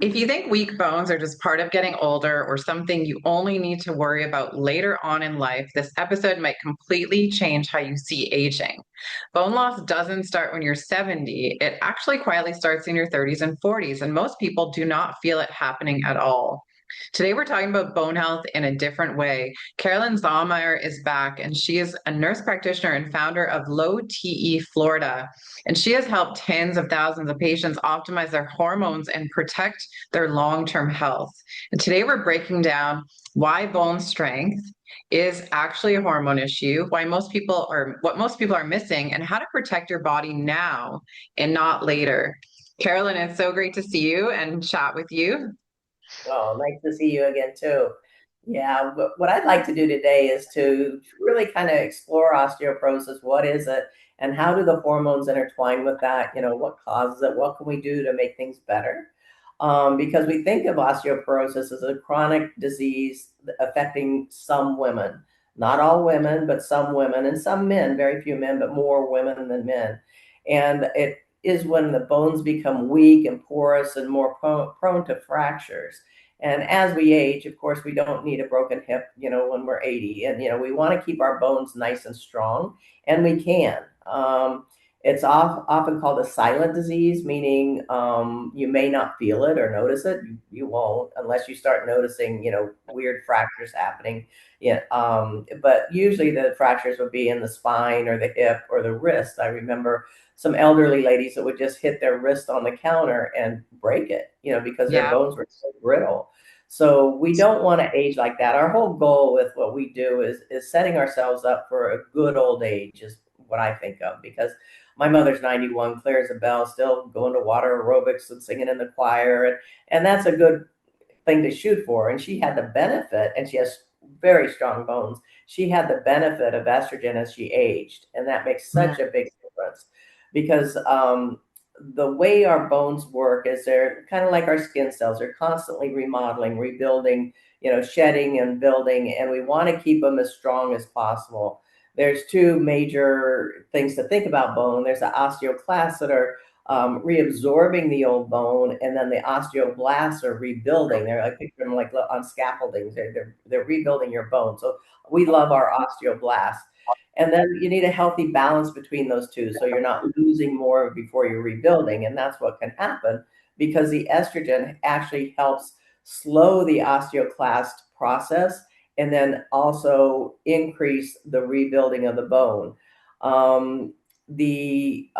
If you think weak bones are just part of getting older or something you only need to worry about later on in life, this episode might completely change how you see aging. Bone loss doesn't start when you're 70, it actually quietly starts in your 30s and 40s, and most people do not feel it happening at all. Today, we're talking about bone health in a different way. Carolyn Zaumeyer is back, and she is a nurse practitioner and founder of LowTE Florida. And she has helped tens of thousands of patients optimize their hormones and protect their long term health. And today, we're breaking down why bone strength is actually a hormone issue, why most people are what most people are missing, and how to protect your body now and not later. Carolyn, it's so great to see you and chat with you. Oh, nice to see you again too. Yeah, but what I'd like to do today is to really kind of explore osteoporosis. What is it, and how do the hormones intertwine with that? What causes it? What can we do to make things better? Because we think of osteoporosis as a chronic disease affecting some women, not all women, but some women and some men, very few men, but more women than men. And it is when the bones become weak and porous and more prone to fractures. And as we age, of course, we don't need a broken hip, when we're 80. And, we want to keep our bones nice and strong, and we can. It's often called a silent disease, meaning you may not feel it or notice it. You won't unless you start noticing, weird fractures happening. Yeah, but usually the fractures would be in the spine or the hip or the wrist. I remember some elderly ladies that would just hit their wrist on the counter and break it, because their Yeah. bones were so brittle. So we don't want to age like that. Our whole goal with what we do is setting ourselves up for a good old age is what I think of, because my mother's 91, clear as a bell, still going to water aerobics and singing in the choir. And that's a good thing to shoot for. And she had the benefit, and she has very strong bones. She had the benefit of estrogen as she aged. And that makes such a big difference because the way our bones work is they're kind of like our skin cells. They're constantly remodeling, rebuilding, shedding and building. And we want to keep them as strong as possible. There's two major things to think about bone. There's the osteoclasts that are reabsorbing the old bone, and then the osteoblasts are rebuilding. I picture them like on scaffoldings. They're rebuilding your bone. So we love our osteoblasts. And then you need a healthy balance between those two, so you're not losing more before you're rebuilding. And that's what can happen because the estrogen actually helps slow the osteoclast process and then also increase the rebuilding of the bone. The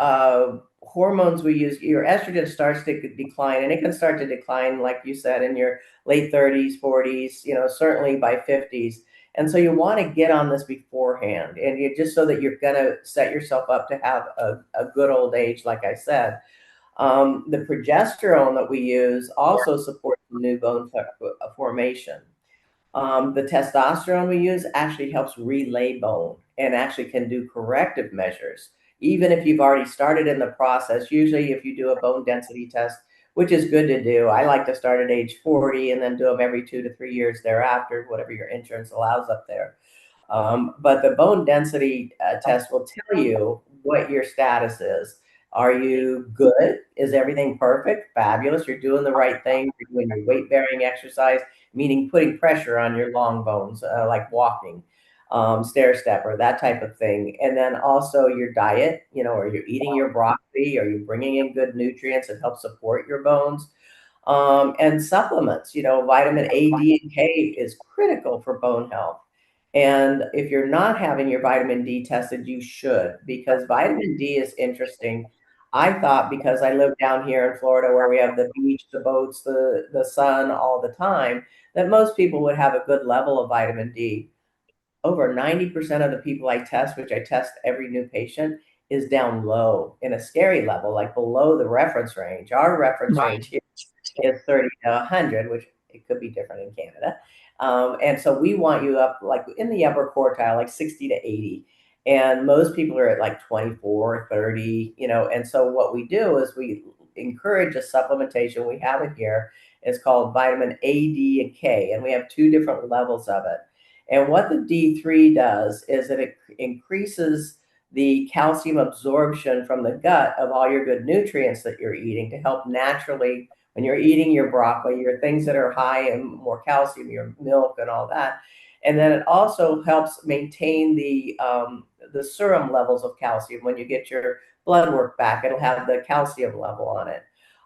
hormones we use, your estrogen starts to decline, and it can start to decline, like you said, in your late 30s, 40s, certainly by 50s. And so you want to get on this beforehand, and you just so that you're going to set yourself up to have a good old age, like I said. The progesterone that we use also supports new bone formation. The testosterone we use actually helps relay bone and actually can do corrective measures. Even if you've already started in the process, usually if you do a bone density test, which is good to do, I like to start at age 40 and then do them every 2 to 3 years thereafter, whatever your insurance allows up there. But the bone density test will tell you what your status is. Are you good? Is everything perfect? Fabulous. You're doing the right thing. You're doing your weight bearing exercise, meaning putting pressure on your long bones, like walking, stair stepper, that type of thing. And then also your diet, are you eating your broccoli? Are you bringing in good nutrients that help support your bones? And supplements, vitamin A, D, and K is critical for bone health. And if you're not having your vitamin D tested, you should, because vitamin D is interesting. I thought because I live down here in Florida where we have the beach, the boats, the sun all the time, that most people would have a good level of vitamin D. Over 90% of the people I test, which I test every new patient, is down low in a scary level, like below the reference range. Our reference Right. range here is 30 to 100, which it could be different in Canada. And so we want you up like in the upper quartile, like 60 to 80. And most people are at like 24, 30, And so what we do is we encourage a supplementation. We have it here. It's called vitamin A, D, and K. And we have two different levels of it. And what the D3 does is that it increases the calcium absorption from the gut of all your good nutrients that you're eating to help naturally when you're eating your broccoli, your things that are high in more calcium, your milk and all that. And then it also helps maintain the serum levels of calcium. When you get your blood work back, it'll have the calcium level on it.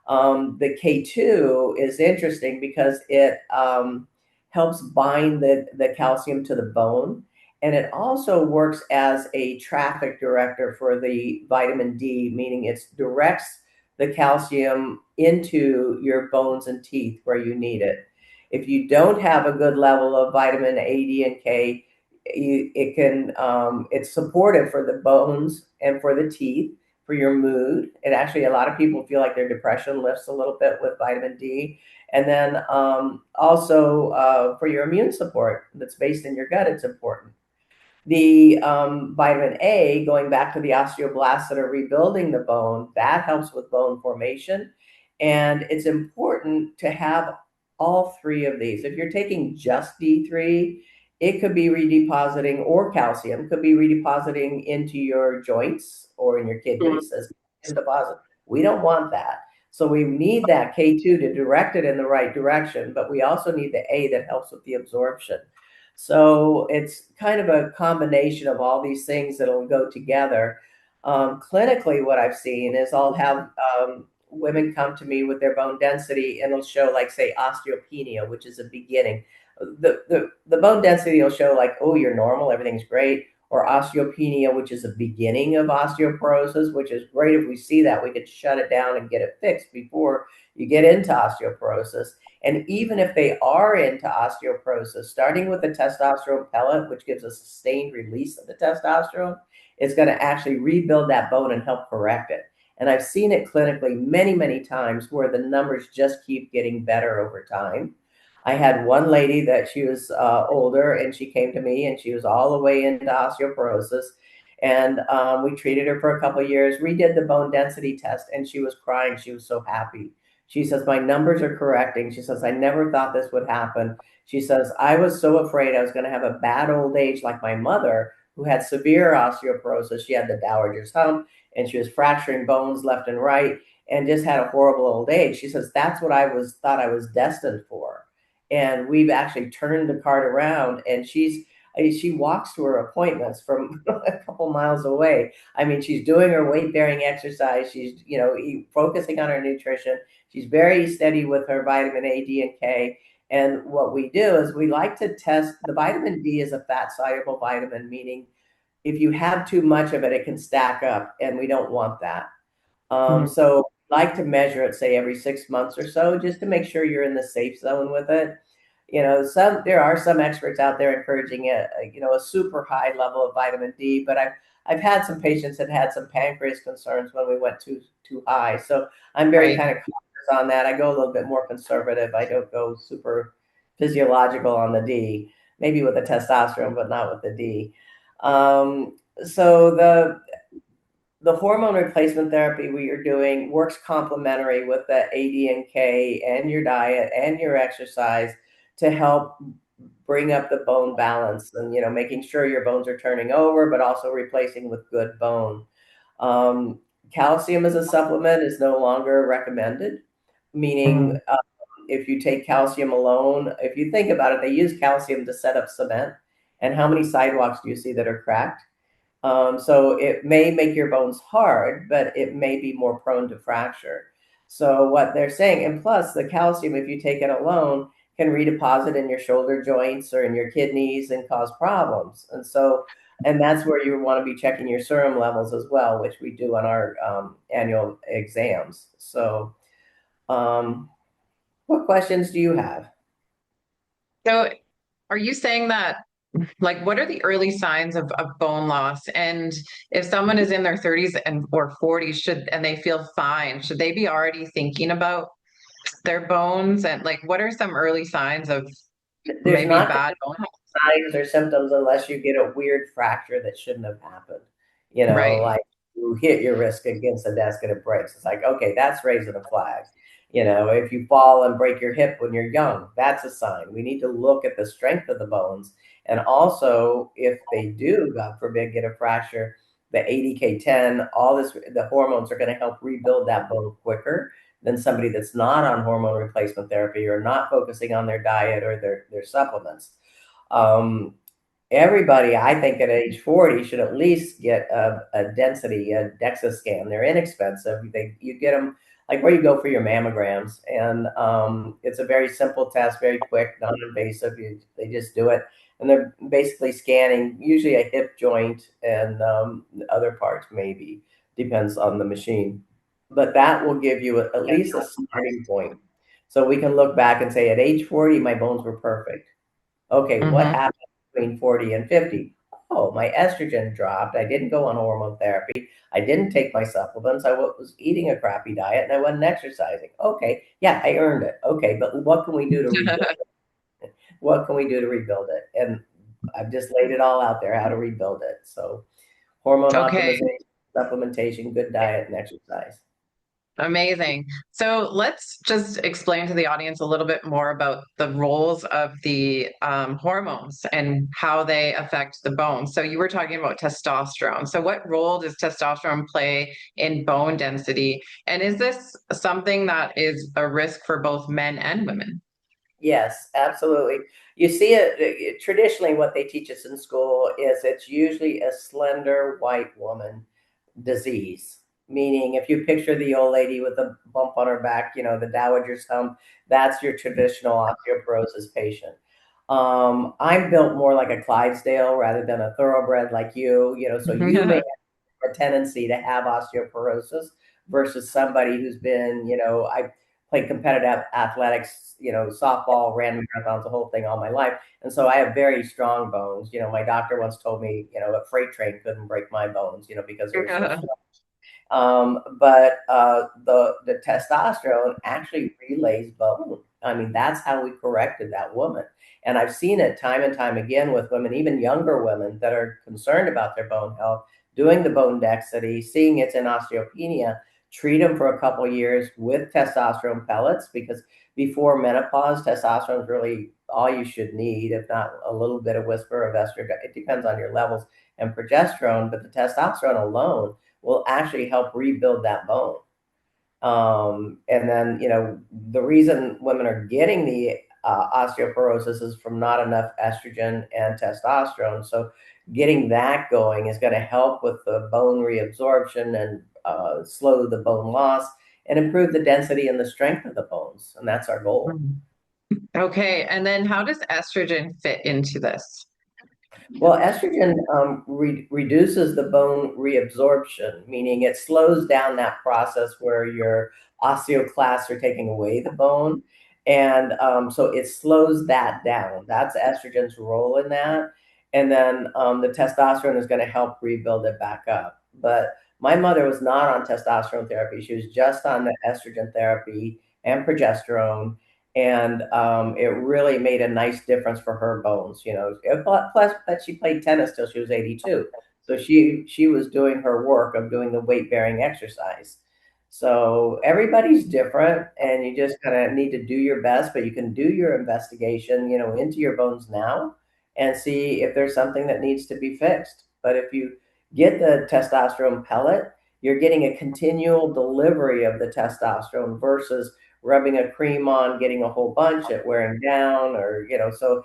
The K2 is interesting because it helps bind the calcium to the bone. And it also works as a traffic director for the vitamin D, meaning it directs the calcium into your bones and teeth where you need it. If you don't have a good level of vitamin A, D, and K, it's supportive for the bones and for the teeth, for your mood. And actually, a lot of people feel like their depression lifts a little bit with vitamin D. And then also for your immune support that's based in your gut, it's important. The vitamin A, going back to the osteoblasts that are rebuilding the bone, that helps with bone formation. And it's important to have all three of these. If you're taking just D3, it could be redepositing, or calcium could be redepositing into your joints or in your Mhm. kidneys as deposit. We don't want that. So we need that K2 to direct it in the right direction, but we also need the A that helps with the absorption. So it's kind of a combination of all these things that'll go together. Clinically, what I've seen is I'll have women come to me with their bone density, and it'll show, like, say, osteopenia, which is a beginning. The bone density will show like, oh, you're normal, everything's great, or osteopenia, which is a beginning of osteoporosis, which is great. If we see that, we could shut it down and get it fixed before you get into osteoporosis. And even if they are into osteoporosis, starting with the testosterone pellet, which gives a sustained release of the testosterone, is going to actually rebuild that bone and help correct it. And I've seen it clinically many, many times where the numbers just keep getting better over time. I had one lady that she was older, and she came to me and she was all the way into osteoporosis. And we treated her for a couple of years, redid the bone density test, and she was crying. She was so happy. She says, my numbers are correcting. She says, I never thought this would happen. She says, I was so afraid I was going to have a bad old age like my mother, who had severe osteoporosis. She had the dowager's hump, and she was fracturing bones left and right, and just had a horrible old age. She says, that's what thought I was destined for. And we've actually turned the card around, and she walks to her appointments from a couple miles away. I mean, she's doing her weight bearing exercise. She's, focusing on her nutrition. She's very steady with her vitamin A, D, and K. And what we do is we like to test the vitamin D is a fat soluble vitamin, meaning if you have too much of it, it can stack up, and we don't want that. Mhm. So like to measure it, say every 6 months or so, just to make sure you're in the safe zone with it. There are some experts out there encouraging a super high level of vitamin D, but I've had some patients that had some pancreas concerns when we went too high. So I'm very Right. kind of cautious on that. I go a little bit more conservative. I don't go super physiological on the D, maybe with the testosterone, but not with the D. So the hormone replacement therapy we are doing works complementary with the AD and K and your diet and your exercise to help bring up the bone balance, and making sure your bones are turning over, but also replacing with good bone. um, Calcium as a supplement is no longer recommended, meaning Mhm. if you take calcium alone, if you think about it, they use calcium to set up cement, and how many sidewalks do you see that are cracked? So it may make your bones hard, but it may be more prone to fracture. So what they're saying, and plus the calcium, if you take it alone, can redeposit in your shoulder joints or in your kidneys and cause problems. And that's where you want to be checking your serum levels as well, which we do on our annual exams. So, um, what questions do you have? So are you saying that, like, what are the early signs of bone loss? And if someone is in their 30s and or 40s, and they feel fine, should they be already thinking about their bones? And like, what are some early signs of There's maybe not bad bone health? signs or symptoms unless you get a weird fracture that shouldn't have happened. Right. Like you hit your wrist against the desk and it breaks. It's like, okay, that's raising a flag. If you fall and break your hip when you're young, that's a sign. We need to look at the strength of the bones. And also, if they do, God forbid, get a fracture, the ADK10, all this, the hormones are going to help rebuild that bone quicker. than somebody that's not on hormone replacement therapy or not focusing on their diet or their supplements. Um, Everybody, I think, at age 40 should at least get a density, a DEXA scan. They're inexpensive. You get them like where you go for your mammograms. And it's a very simple test, very quick, non-invasive. They just do it. And they're basically scanning usually a hip joint and other parts, maybe. Depends on the machine. But that will give you at least a starting point. So we can look back and say, at age 40, my bones were perfect. Okay, what Hmm. happened between 40 and 50? Oh, my estrogen dropped. I didn't go on hormone therapy. I didn't take my supplements. I was eating a crappy diet and I wasn't exercising. Okay, yeah, I earned it. Okay, but what can we do to rebuild it? What can we do to rebuild it? And I've just laid it all out there how to rebuild it. So, hormone Okay. optimization, supplementation, good diet, and exercise. Amazing. So let's just explain to the audience a little bit more about the roles of the hormones and how they affect the bone. So you were talking about testosterone. So what role does testosterone play in bone density? And is this something that is a risk for both men and women? Yes, absolutely. You see traditionally what they teach us in school is it's usually a slender white woman disease. Meaning if you picture the old lady with a bump on her back, the dowager's hump, that's your traditional osteoporosis patient. I'm built more like a Clydesdale rather than a thoroughbred like you, so you may a tendency to have osteoporosis versus somebody who's been, I played competitive athletics, softball, ran marathons, the whole thing all my life. And so I have very strong bones. My doctor once told me, a freight train couldn't break my bones, because they were so strong. But the testosterone actually relays bone. I mean, that's how we corrected that woman. And I've seen it time and time again with women, even younger women that are concerned about their bone health, doing the bone density, seeing it's in osteopenia, treat them for a couple of years with testosterone pellets because before menopause, testosterone is really all you should need, if not a little bit of whisper of estrogen. It depends on your levels and progesterone, but the testosterone alone will actually help rebuild that bone. And then, the reason women are getting the osteoporosis is from not enough estrogen and testosterone. So, getting that going is going to help with the bone reabsorption and slow the bone loss and improve the density and the strength of the bones. And that's our goal. Okay. And then how does estrogen fit into this? Well, estrogen reduces the bone reabsorption, meaning it slows down that process where your osteoclasts are taking away the bone. And so it slows that down. That's estrogen's role in that. And then the testosterone is going to help rebuild it back up. But my mother was not on testosterone therapy. She was just on the estrogen therapy and progesterone, and it really made a nice difference for her bones. Plus that she played tennis till she was 82, so she was doing her work of doing the weight bearing exercise. So everybody's different, and you just kind of need to do your best. But you can do your investigation, into your bones now, and see if there's something that needs to be fixed. But if you get the testosterone pellet, you're getting a continual delivery of the testosterone versus rubbing a cream on, getting a whole bunch, it wearing down, or so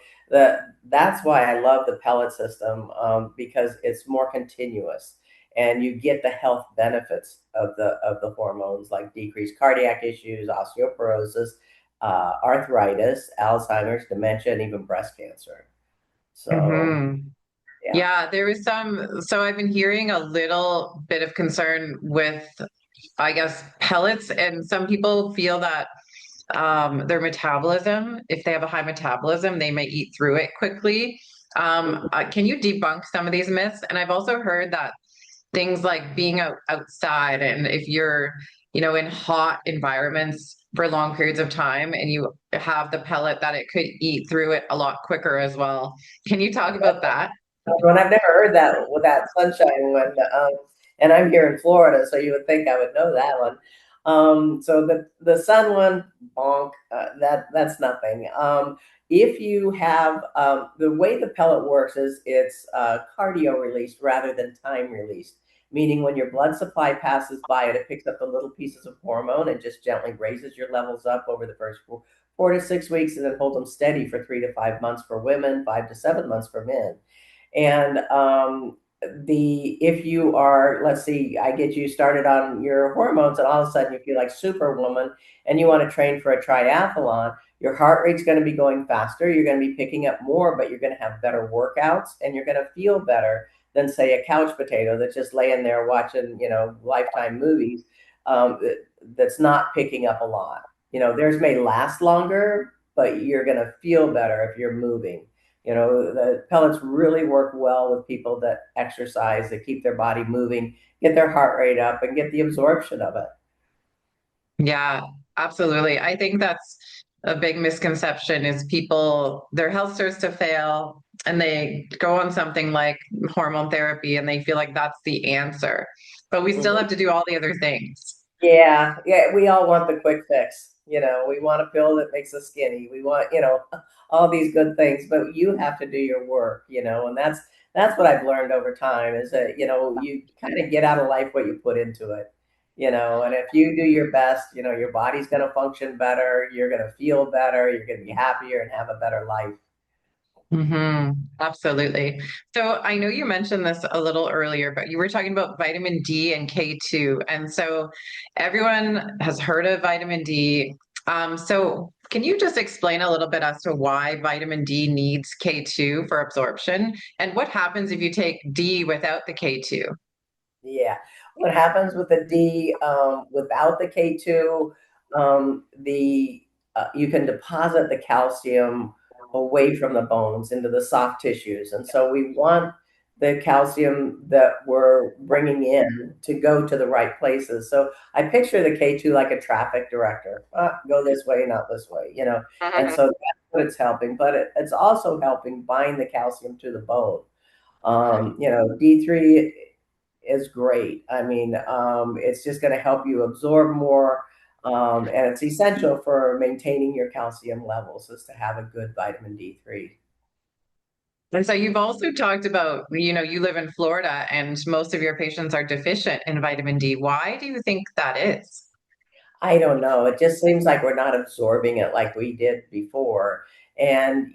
that's why I love the pellet system, because it's more continuous, and you get the health benefits of the hormones like decreased cardiac issues, osteoporosis, arthritis, Alzheimer's, dementia, and even breast cancer. So Hmm. yeah. Yeah, there was so I've been hearing a little bit of concern with, I guess, pellets, and some people feel that their metabolism, if they have a high metabolism, they may eat through it quickly. Can you debunk some of these myths? And I've also heard that things like being outside, and if you're, in hot environments for long periods of time and you have the pellet, that it could eat through it a lot quicker as well. Can you talk about that? When I've never heard that with that sunshine one, and I'm here in Florida, so you would think I would know that one. So the sun one, bonk, that's nothing. If you have the way the pellet works is it's cardio released rather than time released, meaning when your blood supply passes by it, it picks up the little pieces of hormone and just gently raises your levels up over the first 4 to 6 weeks, and then holds them steady for 3 to 5 months for women, 5 to 7 months for men. And the if you are, let's see, I get you started on your hormones, and all of a sudden you feel like superwoman, and you want to train for a triathlon, your heart rate's going to be going faster. You're going to be picking up more, but you're going to have better workouts, and you're going to feel better than, say, a couch potato that's just laying there watching, Lifetime movies, that's not picking up a lot. Theirs may last longer, but you're going to feel better if you're moving. The pellets really work well with people that exercise, that keep their body moving, get their heart rate up, and get the absorption of it. Yeah, absolutely. I think that's a big misconception is people, their health starts to fail and they go on something like hormone therapy and they feel like that's the answer. But we still Mhm. have to do all the other things. Yeah, yeah, we all want the quick fix. We want a pill that makes us skinny. We want, all these good things, but you have to do your work, and that's what I've learned over time is that, you kind of get out of life what you put into it. And if you do your best, your body's going to function better, you're going to feel better, you're going to be happier and have a better life. Absolutely. So I know you mentioned this a little earlier, but you were talking about vitamin D and K2. And so everyone has heard of vitamin D. So can you just explain a little bit as to why vitamin D needs K2 for absorption? And what happens if you take D without the K2? Yeah. What happens with the D, without the K2, the you can deposit the calcium away from the bones into the soft tissues. And so we want the calcium that we're bringing in to go to the right places. So I picture the K2 like a traffic director. Go this way, not this way, And so that's what it's helping, but it's also helping bind the calcium to the bone. D3 is great. I mean, it's just going to help you absorb more. And it's essential for maintaining your calcium levels is to have a good vitamin D3. And so you've also talked about, you live in Florida and most of your patients are deficient in vitamin D. Why do you think that is? I don't know. It just seems like we're not absorbing it like we did before. And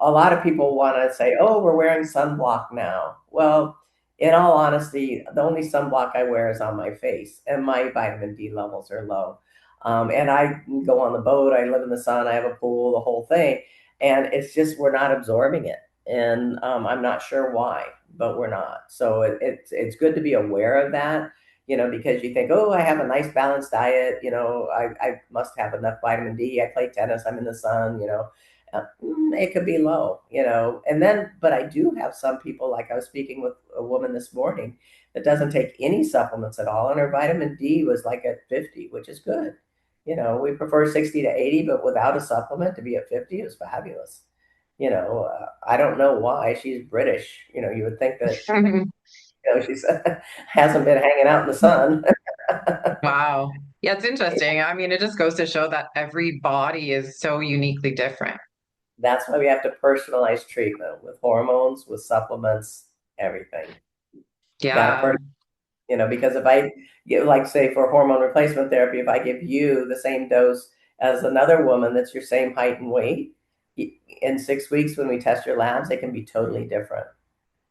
a lot of people want to say, oh, we're wearing sunblock now. Well, in all honesty, the only sunblock I wear is on my face, and my vitamin D levels are low. And I go on the boat, I live in the sun, I have a pool, the whole thing. And it's just, we're not absorbing it. And I'm not sure why, but we're not. So it's good to be aware of that, because you think, oh, I have a nice balanced diet, I must have enough vitamin D. I play tennis, I'm in the sun, it could be low, and then, but I do have some people, like I was speaking with a woman this morning that doesn't take any supplements at all, and her vitamin D was like at 50, which is good. We prefer 60 to 80, but without a supplement to be at 50 is fabulous. I don't know why. She's British. You would think that, she's hasn't been hanging out in the sun. Wow. Yeah, it's interesting. I mean, it just goes to show that every body is so uniquely different. That's why we have to personalize treatment with hormones, with supplements, everything. Got to Yeah. person, because if I give, like, say, for hormone replacement therapy, if I give you the same dose as another woman that's your same height and weight, in 6 weeks when we test your labs, they can be totally different.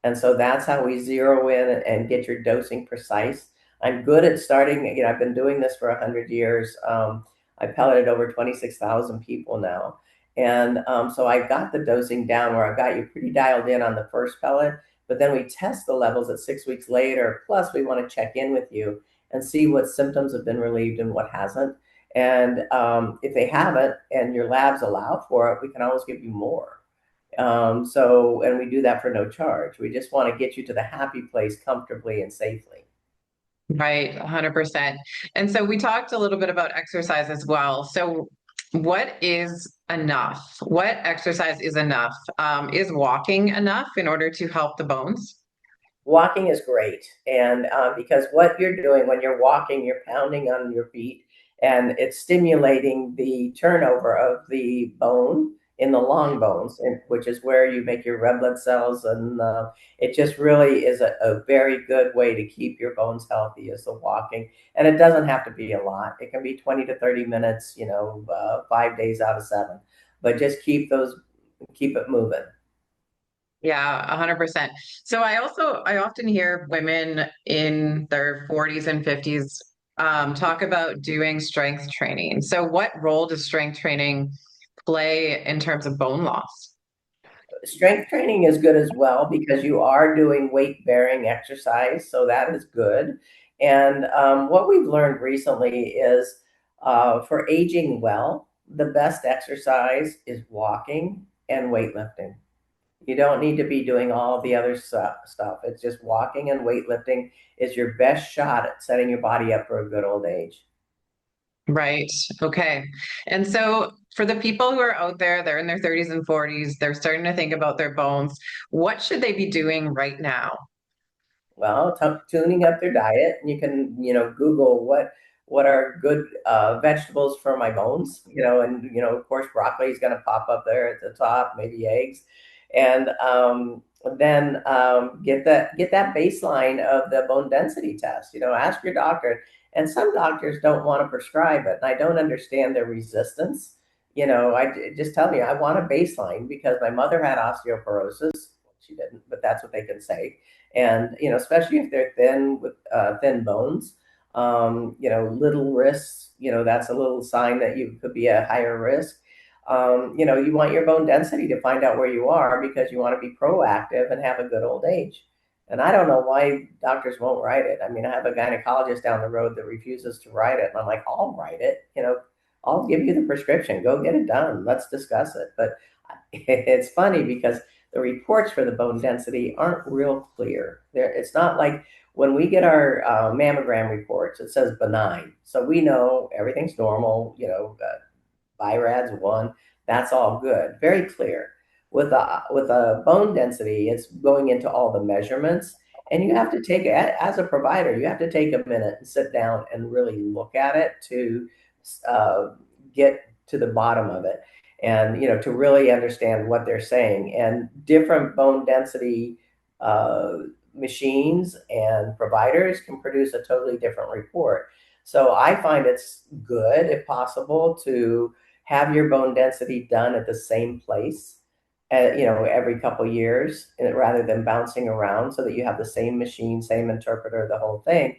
And so that's how we zero in and get your dosing precise. I'm good at starting, I've been doing this for 100 years. I pelleted over 26,000 people now. And so I got the dosing down where I've got you pretty dialed in on the first pellet, but then we test the levels at 6 weeks later. Plus, we want to check in with you and see what symptoms have been relieved and what hasn't. And if they haven't and your labs allow for it, we can always give you more. And we do that for no charge. We just want to get you to the happy place comfortably and safely. Right, 100%. And so we talked a little bit about exercise as well. So what is enough? What exercise is enough? Is walking enough in order to help the bones? Walking is great. And because what you're doing when you're walking, you're pounding on your feet and it's stimulating the turnover of the bone in the long bones, which is where you make your red blood cells. And it just really is a very good way to keep your bones healthy is the walking. And it doesn't have to be a lot. It can be 20 to 30 minutes, 5 days out of 7. But just keep it moving. Yeah, 100%. So I often hear women in their 40s and 50s talk about doing strength training. So what role does strength training play in terms of bone loss? Strength training is good as well because you are doing weight bearing exercise, so that is good. And what we've learned recently is for aging well, the best exercise is walking and weightlifting. You don't need to be doing all the other stuff. It's just walking and weightlifting is your best shot at setting your body up for a good old age. Right. Okay. And so for the people who are out there, they're in their 30s and 40s, they're starting to think about their bones. What should they be doing right now? Well, tuning up their diet, and you can, Google what are good vegetables for my bones, and of course, broccoli is going to pop up there at the top, maybe eggs, and then get that baseline of the bone density test. Ask your doctor, and some doctors don't want to prescribe it, and I don't understand their resistance. Just tell me I want a baseline because my mother had osteoporosis. She didn't, but that's what they can say. And especially if they're thin with thin bones, little risks, that's a little sign that you could be a higher risk. You want your bone density to find out where you are because you want to be proactive and have a good old age. And I don't know why doctors won't write it. I mean, I have a gynecologist down the road that refuses to write it, and I'm like, I'll write it. I'll give you the prescription. Go get it done. Let's discuss it. But it's funny because the reports for the bone density aren't real clear. It's not like when we get our mammogram reports, it says benign. So we know everything's normal, BIRADS 1, that's all good, very clear. With a bone density, it's going into all the measurements, and you have to take it as a provider. You have to take a minute and sit down and really look at it to uh, get to the bottom of it, and to really understand what they're saying. And different bone density uh, machines and providers can produce a totally different report. So I find it's good, if possible, to have your bone density done at the same place, every couple years, rather than bouncing around, so that you have the same machine, same interpreter, the whole thing.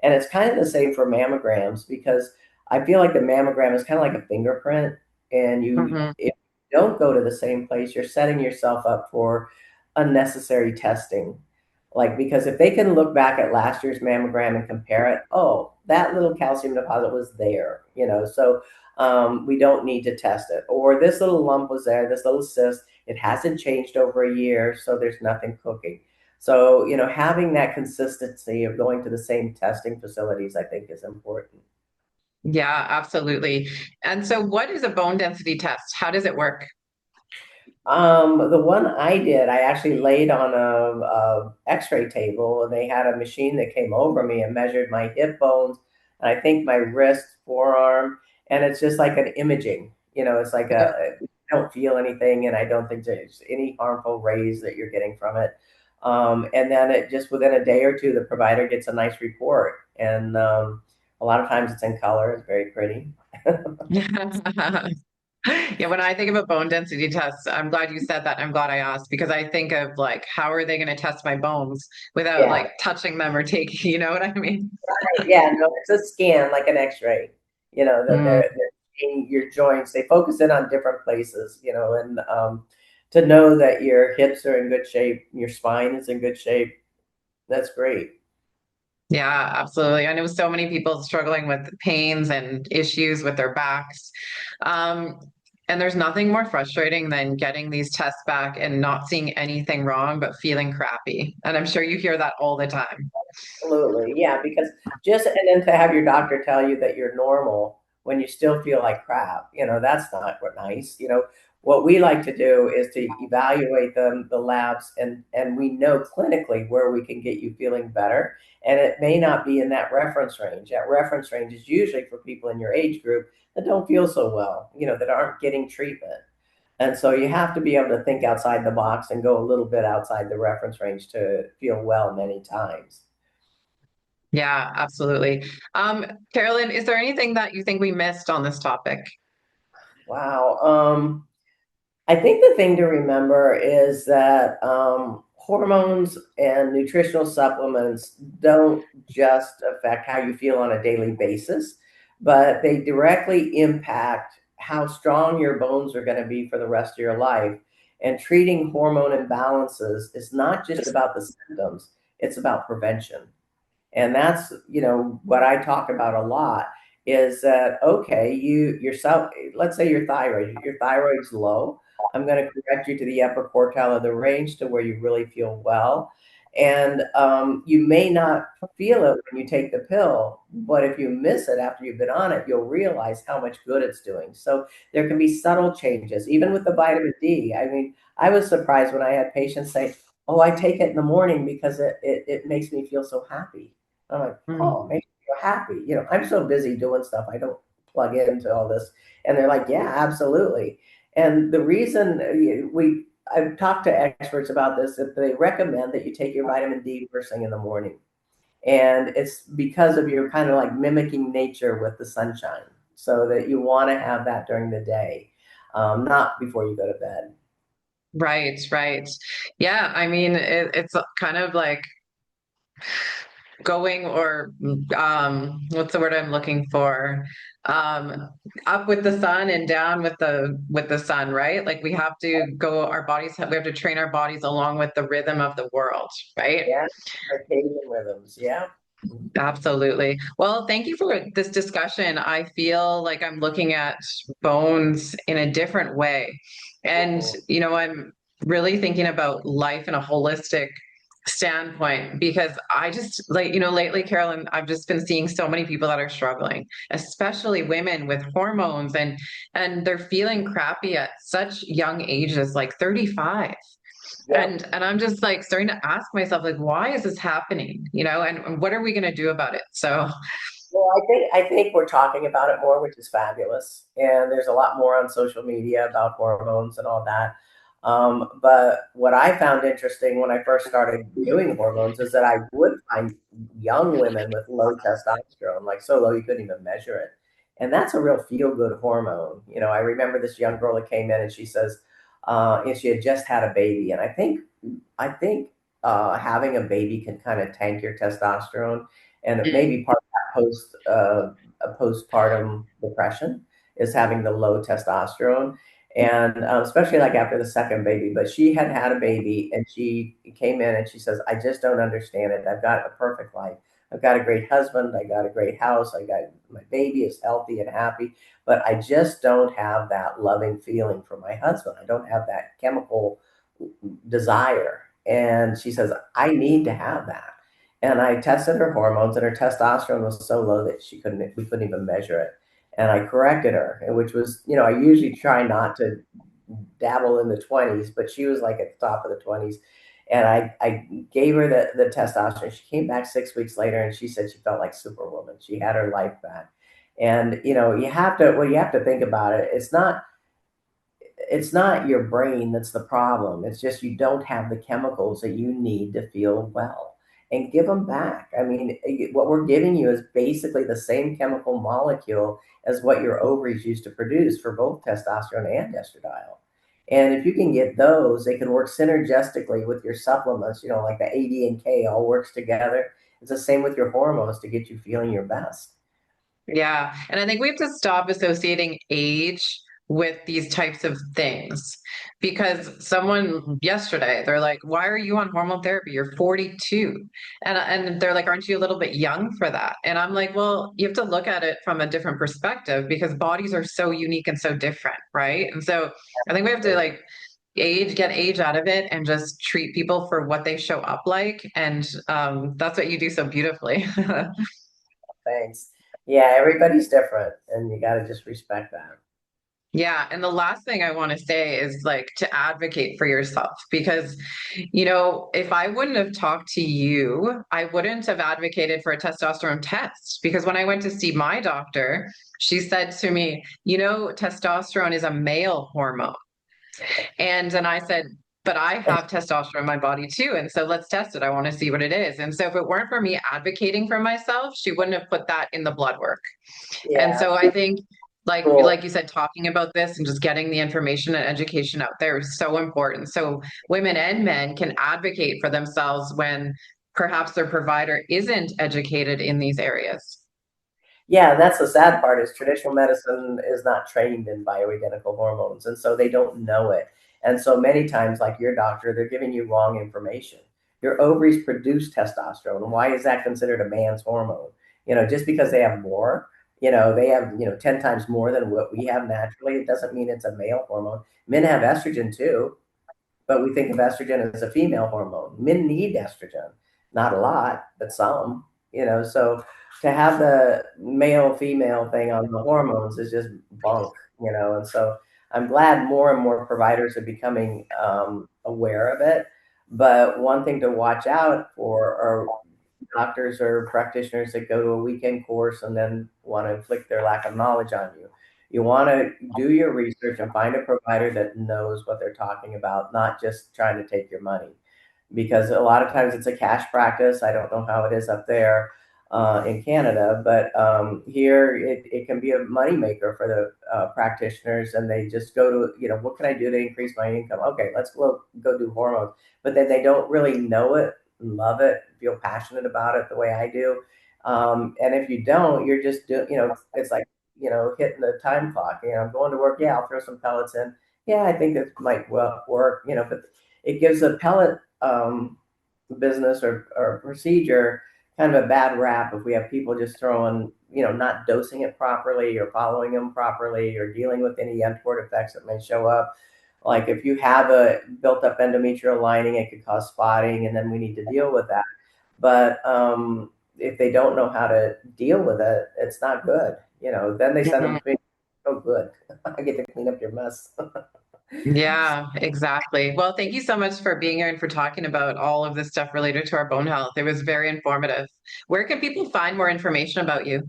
And it's kind of the same for mammograms because I feel like the mammogram is kind of like a fingerprint, and Mhm. if you don't go to the same place, you're setting yourself up for unnecessary testing. Like, because if they can look back at last year's mammogram and compare it, oh, that little calcium deposit was there, so we don't need to test it. Or this little lump was there, this little cyst, it hasn't changed over a year, so there's nothing cooking. So, having that consistency of going to the same testing facilities, I think, is important. Yeah, absolutely. And so what is a bone density test? How does it work? The one I did, I actually laid on a X-ray table, and they had a machine that came over me and measured my hip bones, and I think my wrist, forearm, and it's just like an imaging. It's like I don't feel anything, and I don't think there's any harmful rays that you're getting from it. And then it just within a day or two, the provider gets a nice report, and a lot of times it's in color. It's very pretty. Yeah, when I think of a bone density test, I'm glad you said that. I'm glad I asked because I think of like, how are they going to test my bones without Yeah. like touching them or taking, you know what I mean? Yeah, no, it's a scan like an X-ray. That Mm, they're seeing your joints. They focus in on different places, and to know that your hips are in good shape, your spine is in good shape. That's great. yeah, absolutely. I know so many people struggling with pains and issues with their backs. Um, and there's nothing more frustrating than getting these tests back and not seeing anything wrong, but feeling crappy. And I'm sure you hear that all the time. Absolutely. Yeah, because and then to have your doctor tell you that you're normal when you still feel like crap, that's not nice. What we like to do is to evaluate the labs, and we know clinically where we can get you feeling better. And it may not be in that reference range. That reference range is usually for people in your age group that don't feel so well, that aren't getting treatment. And so you have to be able to think outside the box and go a little bit outside the reference range to feel well many times. Yeah, absolutely. Carolyn, is there anything that you think we missed on this topic? Wow. I think the thing to remember is that hormones and nutritional supplements don't just affect how you feel on a daily basis, but they directly impact how strong your bones are going to be for the rest of your life. And treating hormone imbalances is not just about the symptoms, it's about prevention. And that's, what I talk about a lot is that, okay, yourself, let's say your thyroid's low. I'm going to correct you to the upper quartile of the range to where you really feel well. And you may not feel it when you take the pill, but if you miss it after you've been on it, you'll realize how much good it's doing. So there can be subtle changes, even with the vitamin D. I mean, I was surprised when I had patients say, "Oh, I take it in the morning because it makes me feel so happy." I'm like, "Oh, it Mm. makes me feel happy." I'm so busy doing stuff, I don't plug into all this. And they're like, "Yeah, absolutely." And the reason I've talked to experts about this, that they recommend that you take your vitamin D first thing in the morning. And it's because of your kind of like mimicking nature with the sunshine, so that you want to have that during the day, not before you go to bed. Right, right. Yeah, I mean, it's kind of like going or what's the word I'm looking for? Um, up with the sun and down with the sun, right? Like we have to go, we have to train our bodies along with the rhythm of the world, right? Yeah, circadian rhythms. Yeah. Absolutely. Well, thank you for this discussion. I feel like I'm looking at bones in a different way. And, Mhm. I'm really thinking about life in a holistic standpoint because I just like, lately, Carolyn, I've just been seeing so many people that are struggling, especially women with hormones and they're feeling crappy at such young ages, like 35. Yeah. And I'm just like starting to ask myself, like, why is this happening? And what are we going to do about it? So, Well, I think we're talking about it more, which is fabulous. And there's a lot more on social media about hormones and all that. But what I found interesting when I first started doing hormones is that I would find young women with low testosterone, like so low you couldn't even measure it. And that's a real feel-good hormone. I remember this young girl that came in and she says, and she had just had a baby. And I think having a baby can kind of tank your testosterone, and it may mm, be part a postpartum depression is having the low testosterone. And especially like after the second baby, but she had had a baby and she came in and she says, "I just don't understand it. I've got a perfect life. I've got a great husband. I got a great house. I got my baby is healthy and happy, but I just don't have that loving feeling for my husband. I don't have that chemical desire." And she says, "I need to have that." And I tested her hormones, and her testosterone was so low that we couldn't even measure it. And I corrected her, which was, I usually try not to dabble in the 20s, but she was like at the top of the 20s. And I gave her the testosterone. She came back 6 weeks later and she said she felt like Superwoman. She had her life back. And you have to think about it. It's not your brain that's the problem. It's just you don't have the chemicals that you need to feel well. And give them back. I mean, what we're giving you is basically the same chemical molecule as what your ovaries used to produce for both testosterone and estradiol. And if you can get those, they can work synergistically with your supplements, like the AD and K all works together. It's the same with your hormones to get you feeling your best. yeah. And I think we have to stop associating age with these types of things because someone yesterday, they're like, why are you on hormone therapy? You're 42. And they're like, aren't you a little bit young for that? And I'm like, well, you have to look at it from a different perspective because bodies are so unique and so different, right? And so I think we have to like get age out of it and just treat people for what they show up like. And that's what you do so beautifully. Thanks. Yeah, everybody's different, and you got to just respect that. Yeah, and the last thing I want to say is like to advocate for yourself because, if I wouldn't have talked to you, I wouldn't have advocated for a testosterone test because when I went to see my doctor, she said to me, testosterone is a male hormone. And then I said, but I have testosterone in my body too. And so let's test it. I want to see what it is. And so if it weren't for me advocating for myself, she wouldn't have put that in the blood work. And Yeah, so I think cool. like you said, talking about this and just getting the information and education out there is so important. So women and men can advocate for themselves when perhaps their provider isn't educated in these areas. Yeah, and that's the sad part is traditional medicine is not trained in bioidentical hormones, and so they don't know it. And so many times, like your doctor, they're giving you wrong information. Your ovaries produce testosterone. Why is that considered a man's hormone? Just because they have more, they have, 10 times more than what we have naturally, it doesn't mean it's a male hormone. Men have estrogen too, but we think of estrogen as a female hormone. Men need estrogen, not a lot, but some, so to have the male female thing on the hormones is just bunk, and so I'm glad more and more providers are becoming aware of it. But one thing to watch out for are doctors or practitioners that go to a weekend course and then want to inflict their lack of knowledge on you. You want to do your research and find a provider that knows what they're talking about, not just trying to take your money. Because a lot of times it's a cash practice. I don't know how it is up there in Canada, but here it can be a moneymaker for the practitioners, and they just go to, what can I do to increase my income? Okay, let's go do hormones. But then they don't really know it, love it, feel passionate about it the way I do. And if you don't, you're just it's like, hitting the time clock. I'm going to work. Yeah, I'll throw some pellets in. Yeah, I think it might well work. But it gives a pellet business or procedure kind of a bad rap if we have people just throwing, not dosing it properly or following them properly or dealing with any untoward effects that may show up. Like if you have a built up endometrial lining, it could cause spotting, and then we need to deal with that. But if they don't know how to deal with it, it's not good. Then they send them Mhm. to me. Oh, good. I get to clean up your mess. Yeah, exactly. Well, thank you so much for being here and for talking about all of this stuff related to our bone health. It was very informative. Where can people find more information about you?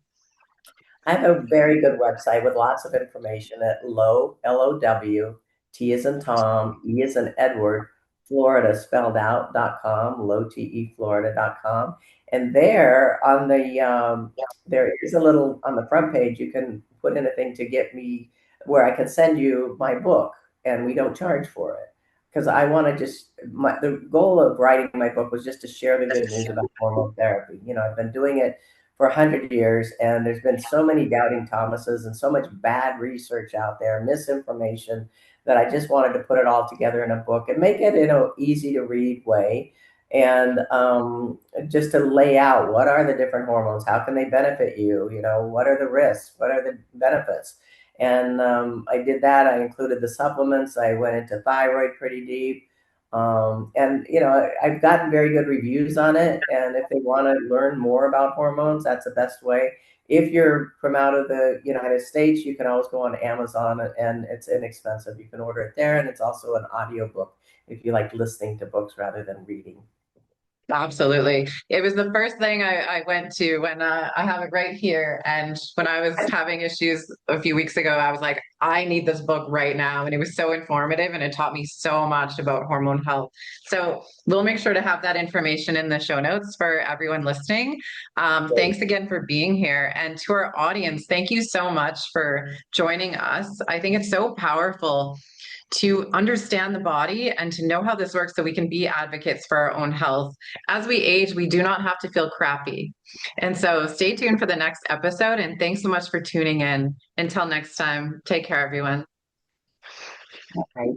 I have a very good website with lots of information at LOW, T as in Tom, E as in Edward, Florida spelled out.com, LowTE Florida.com. And there on there is a little on the front page, you can put in a thing to get me where I can send you my book, and we don't charge for it. Because I want to the goal of writing my book was just to share the good news about hormone therapy. I've been doing it for 100 years, and there's been so many doubting Thomases and so much bad research out there, misinformation, that I just wanted to put it all together in a book and make it in an easy to read way. And just to lay out what are the different hormones, how can they benefit you, what are the risks, what are the benefits. And I did that. I included the supplements. I went into thyroid pretty deep. And I've gotten very good reviews on it. And if they want to learn more about hormones, that's the best way. If you're from out of the United States, you can always go on Amazon, and it's inexpensive. You can order it there, and it's also an audiobook if you like listening to books rather than reading. Absolutely. It was the first thing I went to when I have it right here. And when I was having issues a few weeks ago, I was like, I need this book right now. And it was so informative and it taught me so much about hormone health. So we'll make sure to have that information in the show notes for everyone listening. Great. Thanks again for being here. And to our audience, thank you so much for joining us. I think it's so powerful to understand the body and to know how this works so we can be advocates for our own health. As we age, we do not have to feel crappy. And so stay tuned for the next episode. And thanks so much for tuning in. Until next time, take care, everyone. Right.